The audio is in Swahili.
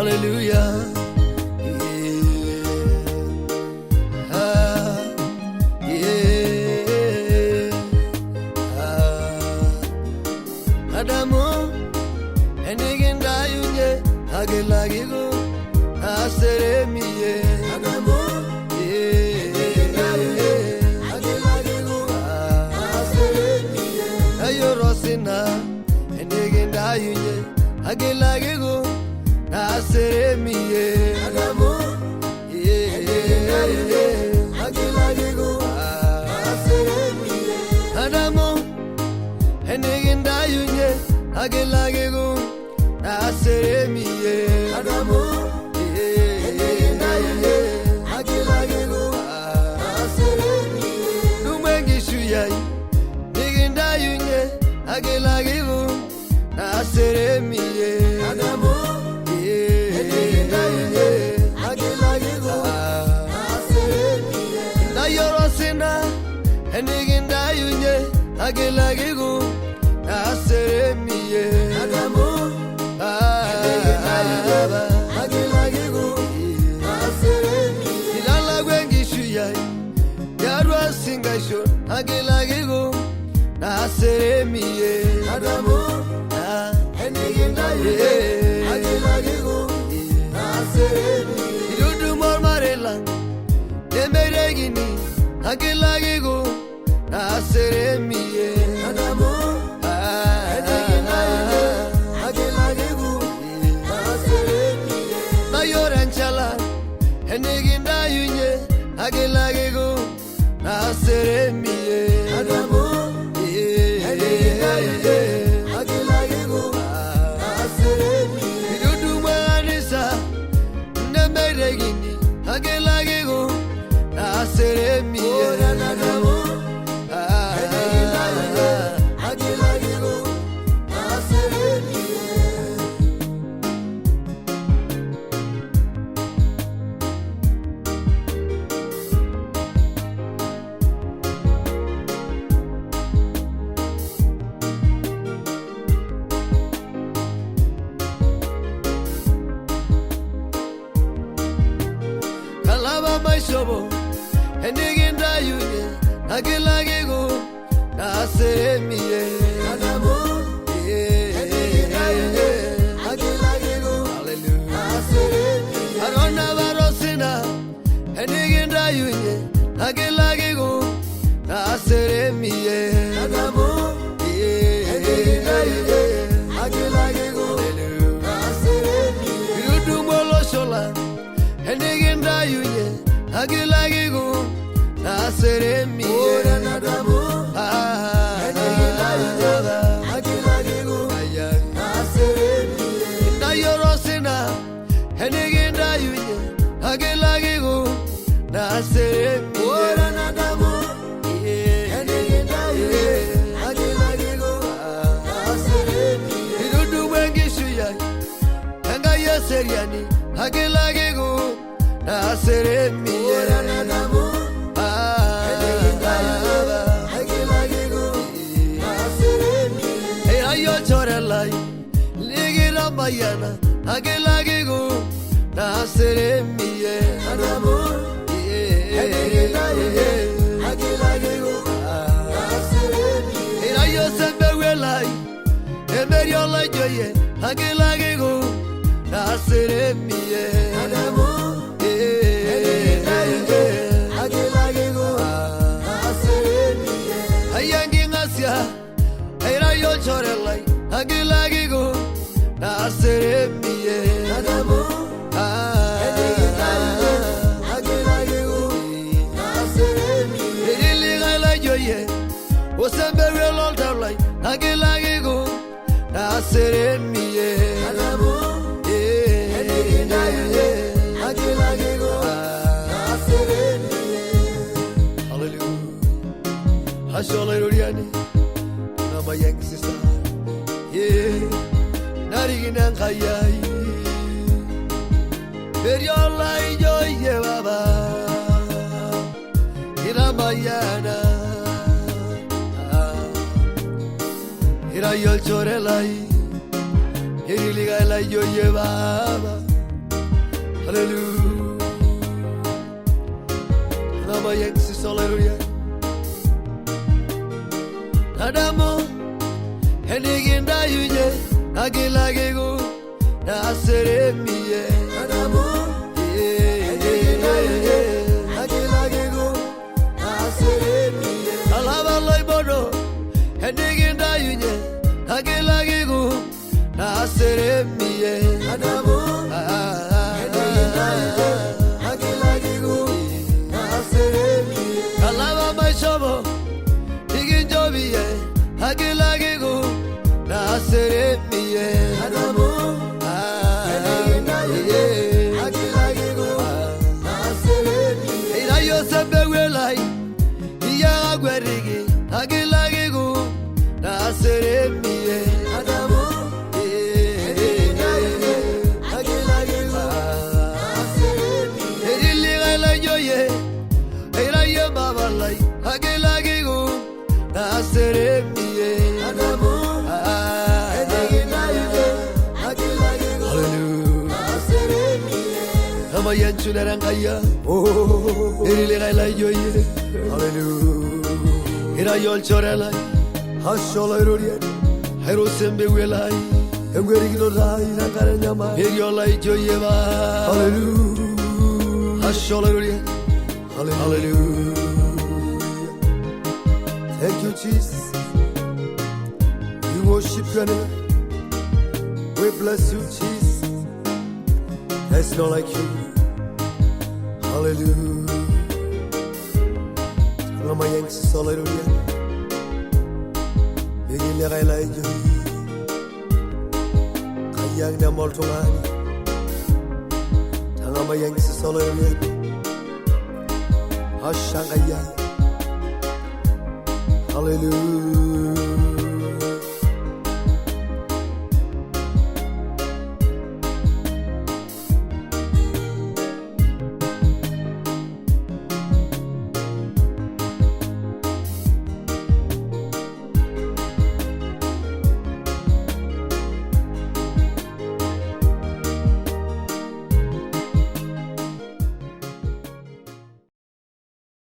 Hallelujah. Adamu, enigenda yunye, agelagigo, aseremiye. Adamu, enigenda yunye, agelagigo, aseremiye. Ayorosina, enigenda yunye, agelagigo, aseremiye. Adamu, enigenda yunye, agelagigo, aseremiye. Adamu, enigenda yunye, agelagigo, aseremiye. Adamu, enigenda yunye, agelagigo, aseremiye. Numengishuya, enigenda yunye, agelagigo, aseremiye. Adamu, enigenda yunye, agelagigo, aseremiye. Nayorosina, enigenda yunye, agelagigo, aseremiye. Adamu, enigenda yunye, agelagigo, aseremiye. Ilala gwengishuya, yarwa singasho, agelagigo, aseremiye. Adamu, enigenda yunye, agelagigo, aseremiye. Irudu mormarela, emeregini, agelagigo, aseremiye. Adamu, enigenda yunye, agelagigo, aseremiye. Nayoranchala, enigenda yunye, agelagigo, aseremiye. Adamu, enigenda yunye, agelagigo, aseremiye. Irudu mwanisa, nemeregini, agelagigo, aseremiye. Adamu, enigenda yunye, agelagigo, aseremiye. Kalaba maishobo, enigenda yunye, agelagigo, aseremiye. Adamu, enigenda yunye, agelagigo, aseremiye. Arona varosina, enigenda yunye, agelagigo, aseremiye. Adamu, enigenda yunye, agelagigo, aseremiye. Irudu moloshola, enigenda yunye, agelagigo, aseremiye. Adamu, enigenda yunye, agelagigo, aseremiye. Nayorosina, enigenda yunye, agelagigo, aseremiye. Adamu, enigenda yunye, agelagigo, aseremiye. Irudu mwengishuya, enga yeseriani, agelagigo, aseremiye. Adamu, enigenda yunye, agelagigo, aseremiye. Ayo chorelai, ligira mayana, agelagigo, aseremiye. Adamu, enigenda yunye, agelagigo, aseremiye. Ayo sembewelai, emeriola joye, agelagigo, aseremiye. Adamu, enigenda yunye, agelagigo, aseremiye. Ayangi ngasya, ayo chorelai, agelagigo, aseremiye. Adamu, enigenda yunye, agelagigo, aseremiye. Iligala joye, osembewelo dalai, agelagigo, aseremiye. Adamu, enigenda yunye, agelagigo, aseremiye. Hallelujah. Hallelujah. Nama yang sisa, narigina kayai, berjolai joye baba, iramayana, irayol chorelai, iriligalai joye baba, Hallelujah. Nama yensis hallelujah. Adamo Heniginda yuje Agilagego Naseremiye Adamo Heniginda yuje Agilagego Naseremiye Alava loibodo Heniginda yuje Agilagego Naseremiye Adamo Heniginda yuje Agilagego Naseremiye Alava maishobo Iginjobiye Agilagego Naseremiye Adamo Agilagego Naseremiye Ira Yosefe welai Iya agwerigi Agilagego Naseremiye Adamo Agilagego Naseremiye Iri gala yoye Ira yobabalai Agilagego Naseremiye Adamo Yenchu nerangaya Erile gala yoye Hallelujah Ira yol chorelai Hashola irorian Hero sembe welai Engwerigino rai nakare nyama Eriola yoye ba Hallelujah Hashola irorian Hallelujah Thank you Jesus We worship your name We bless you Jesus There's no like you Hallelujah. Ngama yensi hallelujah. Yegile gaila ijo. Kayang na moltongani. Ngama yensi hallelujah. Hashangaya. Hallelujah.